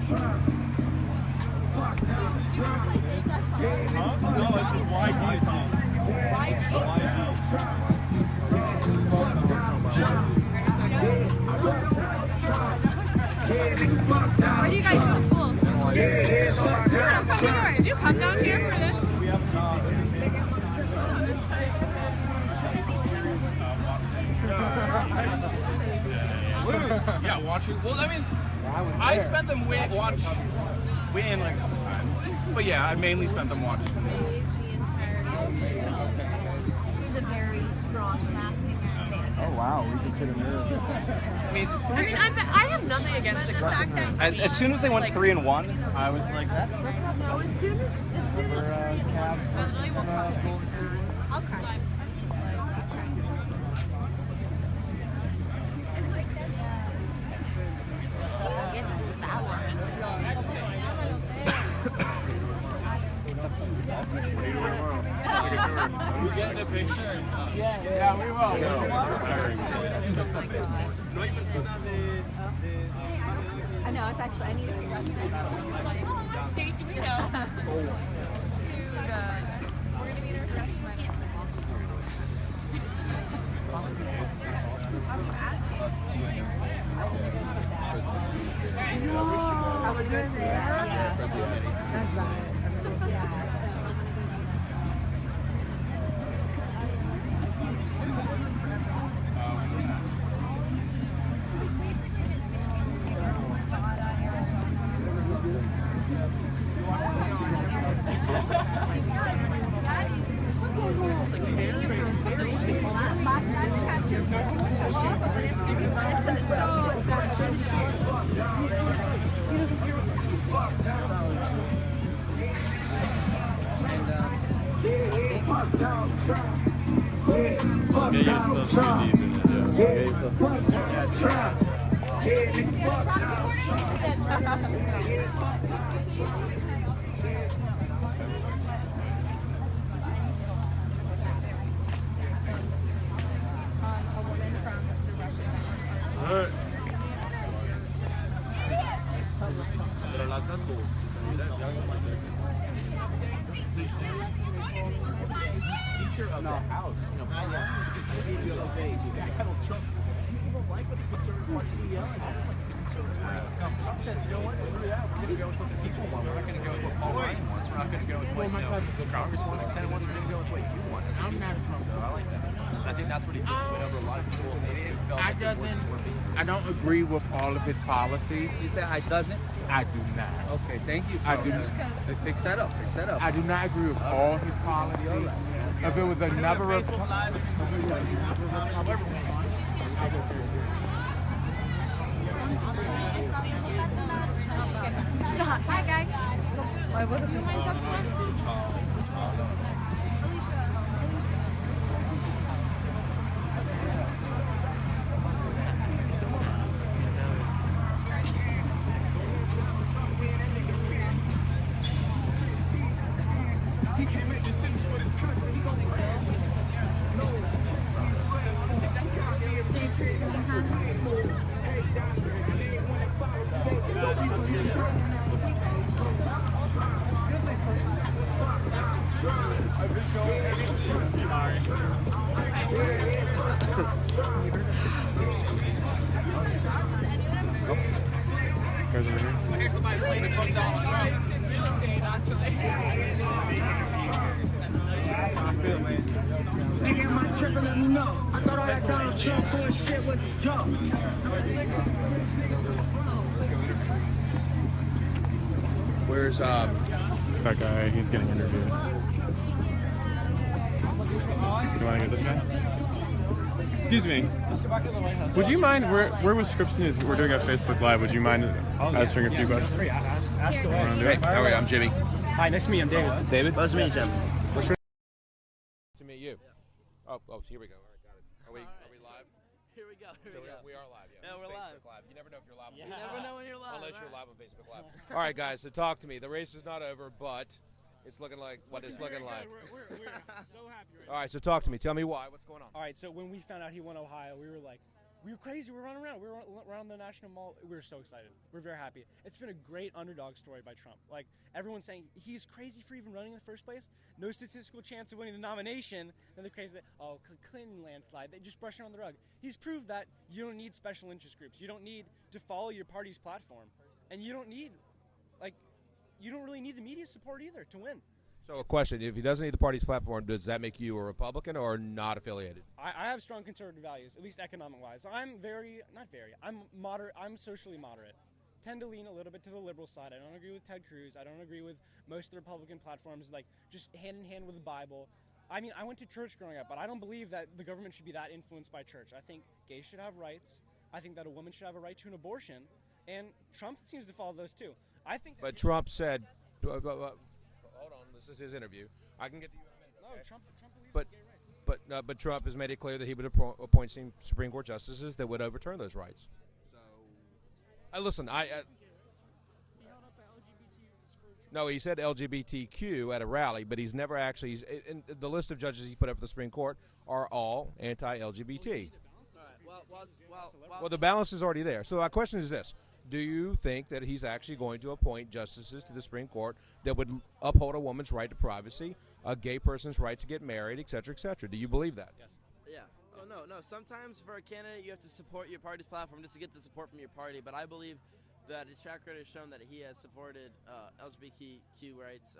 No, it's a YG song. Where do you guys go to school? Dude, I'm from New York. Did you come down here for this? We have not. Yeah, watching. Well, I mean, I spent them win like a couple times, but yeah, I mainly spent them watching. She's a very strong fan. Oh wow, we just hit a nerve. I mean, I have nothing against the fact that As soon as they went 3-1, I was like, that's so as soon as I'll cry. I guess it's that one. we getting a picture. Yeah, we will. I know, it's actually, I need to figure out the next one. what state do we know? Dude, we're gonna meet our freshman. I would go there. Speaker of the House. You know, how long is considered to obey? Donald Trump. People don't like what the conservative party is yelling. They don't like the conservative party. Trump says, you know what? Screw that. We're going to go with what the people want. We're not going to go with what Paul Ryan wants. We're not going to go with what the Congress wants, the Senate wants. We're going to go with what you want. I'm not a Trump. So I like that. And I think that's what he did to win over a lot of people. They felt like the voices were being. I don't agree with all of his policies. You say I doesn't? I do not. Okay, thank you. I do. Fix that up. Fix that up. I do not agree with all his policies. If it was another Republican. Stop. Hi, guys. Why would it be? Nigga, my tripper let me know. I thought all that Donald Trump bullshit was a joke. Where's that guy? He's getting interviewed. You want to get this guy? Excuse me. Would you mind? We're with Scripps News. We're doing a Facebook Live. Would you mind answering a few questions? Free. Ask away. Hey, how are you? I'm Jimmy. Hi, nice to meet you. I'm David. David? Nice to meet you, Jim. To meet you. Oh, here we go. All right, got it. Are we live? Here we go. We are live. Yeah, we're Facebook live. You never know if you're live. You never know when you're live. Unless you're live on Facebook Live. All right, guys. So talk to me. The race is not over, but it's looking like what it's looking like. We're so happy right All right. So talk to me. Tell me why. What's going on? All right, so when we found out he won Ohio, we We were crazy. We were running around. We were around the National Mall. We were so excited. We're very happy. It's been a great underdog story by Trump. Like, everyone's saying he's crazy for even running in the first place. No statistical chance of winning the nomination. Then they're crazy that, oh, Clinton landslide. They just brush it on the rug. He's proved that you don't need special interest groups. You don't need to follow your party's platform. And you don't need, you don't really need the media support either to win. So a question, if he doesn't need the party's platform, does that make you a Republican or not affiliated? I have strong conservative values, at least economic-wise. I'm moderate. I'm socially moderate. Tend to lean a little bit to the liberal side. I don't agree with Ted Cruz. I don't agree with most of the Republican platforms, like just hand in hand with the Bible. I mean, I went to church growing up, but I don't believe that the government should be that influenced by church. I think gays should have rights. I think that a woman should have a right to an abortion, and Trump seems to follow those too. I think. But Trump said, hold on, this is his interview. I can get to you in a minute. No, Okay? Trump believes in gay rights. But Trump has made it clear that he would appoint some Supreme Court justices that would overturn those rights. So, listen, no, he said LGBTQ at a rally, but he's never actually. In the list of judges he put up for the Supreme Court are all anti-LGBT. Well, the balance is already there. So my question is this. Do you think that he's actually going to appoint justices to the Supreme Court that would uphold a woman's right to privacy, a gay person's right to get married, et cetera, et cetera? Do you believe that? Yes. Yeah. Oh, no. Sometimes for a candidate, you have to support your party's platform just to get the support from your party. But I believe that his track record has shown that he has supported LGBTQ rights.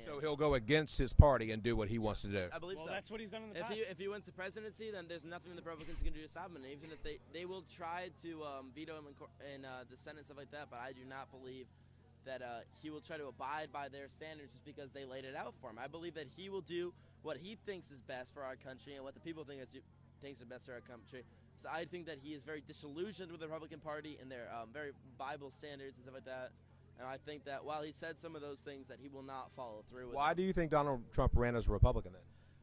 So he'll go against his party and do what he wants to do. I believe so. That's what he's done in the past. If he wins the presidency, then there's nothing the Republicans can do to stop him. And even if they will try to veto him in the Senate and stuff like that, but I do not believe that he will try to abide by their standards just because they laid it out for him. I believe that he will do what he thinks is best for our country and what the people think is best for our country. So I think that he is very disillusioned with the Republican Party and their very Bible standards and stuff like that. And I think that while he said some of those things, that he will not follow through with Why do you think Donald Trump ran as a Republican then?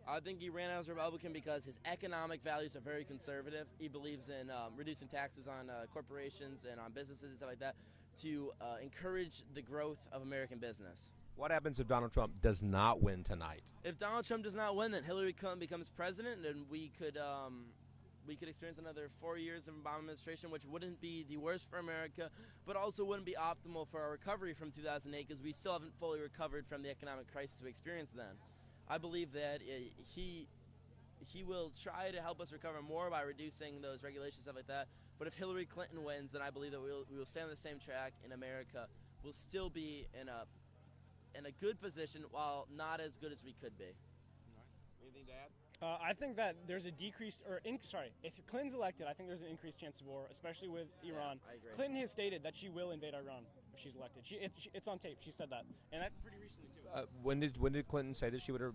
I think he ran as a Republican because his economic values are very conservative. He believes in reducing taxes on corporations and on businesses and stuff like that to encourage the growth of American business. What happens if Donald Trump does not win tonight? If Donald Trump does not win, then Hillary Clinton becomes president, and we could experience another 4 years of Obama administration, which wouldn't be the worst for America, but also wouldn't be optimal for our recovery from 2008 because we still haven't fully recovered from the economic crisis we experienced then. I believe that he will try to help us recover more by reducing those regulations, stuff like that. But if Hillary Clinton wins, then I believe that we will stay on the same track in America. We'll still be in a good position while not as good as we could be. Anything to add? I think that there's a decreased, if Clinton's elected, I think there's an increased chance of war, especially with Iran. I agree. Clinton has stated that she will invade Iran if she's elected. It's on tape. She said that, and that pretty recently too. When did Clinton say that she would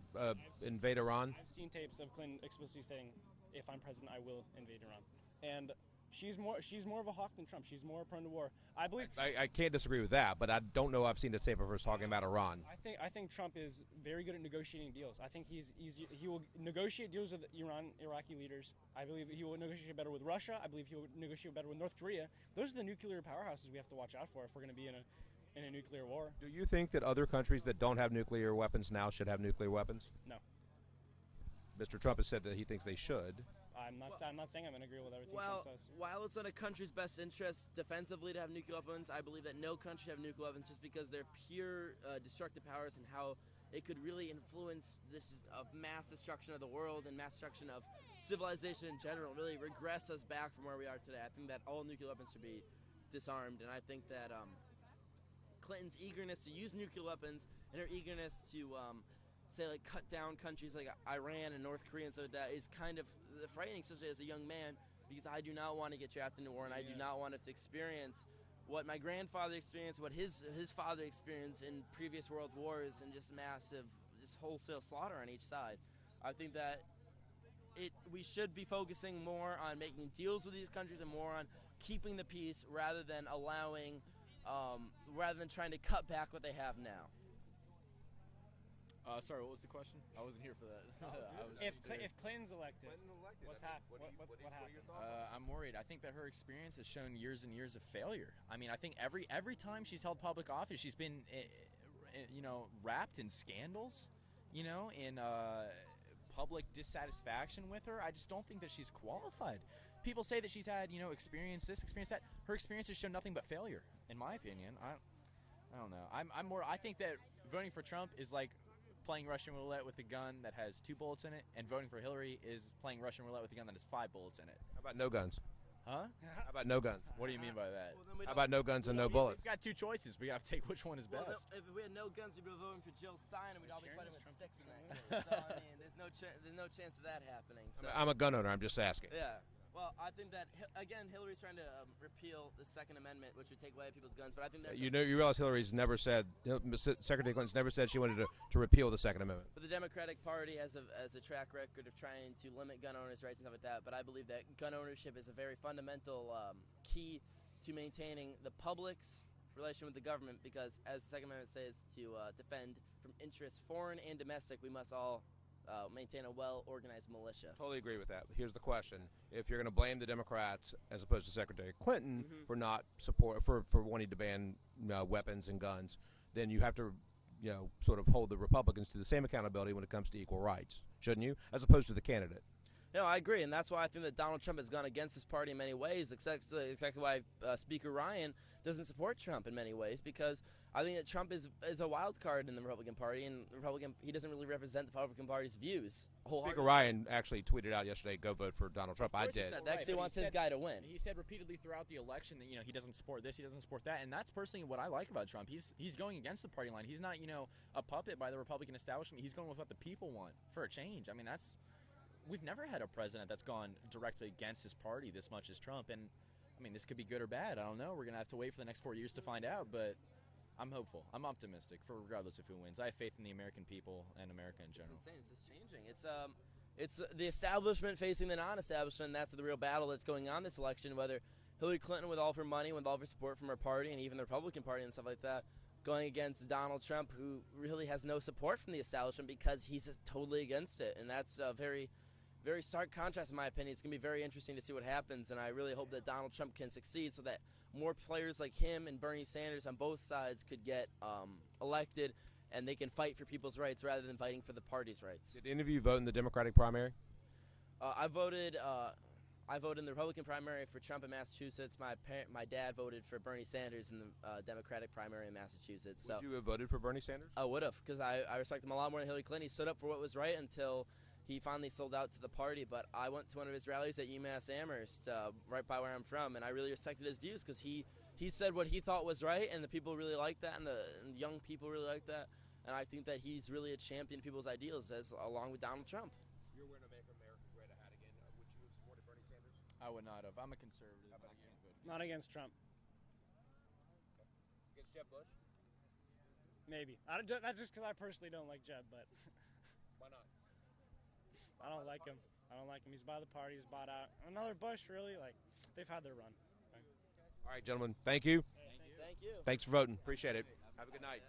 invade Iran? I've seen tapes of Clinton explicitly saying, "If I'm president, I will invade Iran," and she's more of a hawk than Trump. She's more prone to war. I believe. I can't disagree with that, but I don't know I've seen the tape of her talking about Iran. I think Trump is very good at negotiating deals. I think he will negotiate deals with Iraqi leaders. I believe he will negotiate better with Russia. I believe he will negotiate better with North Korea. Those are the nuclear powerhouses we have to watch out for if we're going to be in a nuclear war. Do you think that other countries that don't have nuclear weapons now should have nuclear weapons? No. Mr. Trump has said that he thinks they should. I'm not saying I'm going to agree with everything Well, Trump says. while it's in a country's best interest defensively to have nuclear weapons, I believe that no country should have nuclear weapons just because they're pure destructive powers and how it could really influence this mass destruction of the world and mass destruction of civilization in general, really regress us back from where we are today. I think that all nuclear weapons should be disarmed, and I think that Clinton's eagerness to use nuclear weapons and her eagerness to cut down countries like Iran and North Korea and so that is kind of frightening, especially as a young man, because I do not want to get drafted into war, and I do not want to experience what my grandfather experienced, what his father experienced in previous world wars, and just massive, just wholesale slaughter on each side. I think that we should be focusing more on making deals with these countries and more on keeping the peace rather than trying to cut back what they have now. Sorry, what was the question? I wasn't here for that. If Clinton's elected, what happens? I'm worried. I think that her experience has shown years and years of failure. I mean, I think every time she's held public office, she's been, wrapped in scandals, in public dissatisfaction with her. I just don't think that she's qualified. people say that she's had, experience this, experience that. Her experience has shown nothing but failure, in my opinion. I don't know. I think that voting for Trump is like playing Russian roulette with a gun that has 2 bullets in it, and voting for Hillary is playing Russian roulette with a gun that has 5 bullets in it. How about no guns? Huh? How about no guns? What do you mean by that? How about no guns and no bullets? We've got 2 choices. We got to take which one is Well, best. if we had no guns, we'd be voting for Jill Stein, and we'd all be fighting with sticks in that case. So I mean, there's no chance of that happening. So. I'm a gun owner. I'm just asking. Yeah. Well, I think that again, Hillary's trying to repeal the Second Amendment, which would take away people's guns. But I think that's You realize Hillary's never said, Secretary Clinton's never said she wanted to repeal the Second Amendment. But the Democratic Party has a track record of trying to limit gun owners' rights and stuff like that. But I believe that gun ownership is a very fundamental key to maintaining the public's relation with the government, because as the Second Amendment says, to defend from interests foreign and domestic, we must all maintain a well-organized militia. Totally agree with that. But here's the question: if you're going to blame the Democrats as opposed to Secretary Clinton for not for wanting to ban weapons and guns, then you have to sort of hold the Republicans to the same accountability when it comes to equal rights, shouldn't you? As opposed to the candidate. No, I agree, and that's why I think that Donald Trump has gone against his party in many ways. Exactly why Speaker Ryan doesn't support Trump in many ways, because I think that Trump is a wild card in the Republican Party, and he doesn't really represent the Republican Party's views. Speaker Ryan actually tweeted out yesterday, "Go vote for Donald Trump." I did. That he wants his guy to win. He said repeatedly throughout the election that he doesn't support this, he doesn't support that, and that's personally what I like about Trump. He's going against the party line. He's not a puppet by the Republican establishment. He's going with what the people want for a change. I mean, we've never had a president that's gone directly against his party this much as Trump, and I mean, this could be good or bad. I don't know. We're gonna have to wait for the next 4 years to find out, but I'm hopeful. I'm optimistic for regardless of who wins. I have faith in the American people and America in general. It's insane. It's just changing. It's the establishment facing the non-establishment. And that's the real battle that's going on this election. Whether Hillary Clinton, with all of her money, with all of her support from her party, and even the Republican Party and stuff like that, going against Donald Trump, who really has no support from the establishment because he's totally against it, and that's a very, very stark contrast in my opinion. It's going to be very interesting to see what happens, and I really hope that Donald Trump can succeed so that more players like him and Bernie Sanders on both sides could get elected, and they can fight for people's rights rather than fighting for the party's rights. Did any of you vote in the Democratic primary? I voted in the Republican primary for Trump in Massachusetts. My dad voted for Bernie Sanders in the Democratic primary in Massachusetts. Would you have voted for Bernie Sanders? I would have, because I respect him a lot more than Hillary Clinton. He stood up for what was right until he finally sold out to the party. But I went to one of his rallies at UMass Amherst, right by where I'm from, and I really respected his views because he said what he thought was right, and the people really liked that, and the young people really liked that. And I think that he's really a champion of people's ideals, along with Donald Trump. You're wearing a Make America Great hat again. Would you have supported Bernie Sanders? I would not have. I'm a conservative. How about you? Not against Trump. Against Jeb Bush? Maybe. That's just because I personally don't like Jeb, but Why not? I don't like him. I don't like him. He's by the party. He's bought out. Another Bush, really? Like, they've had their run. All right, gentlemen. Thank you. Thank you. Thanks for voting. Appreciate it. Have a good night.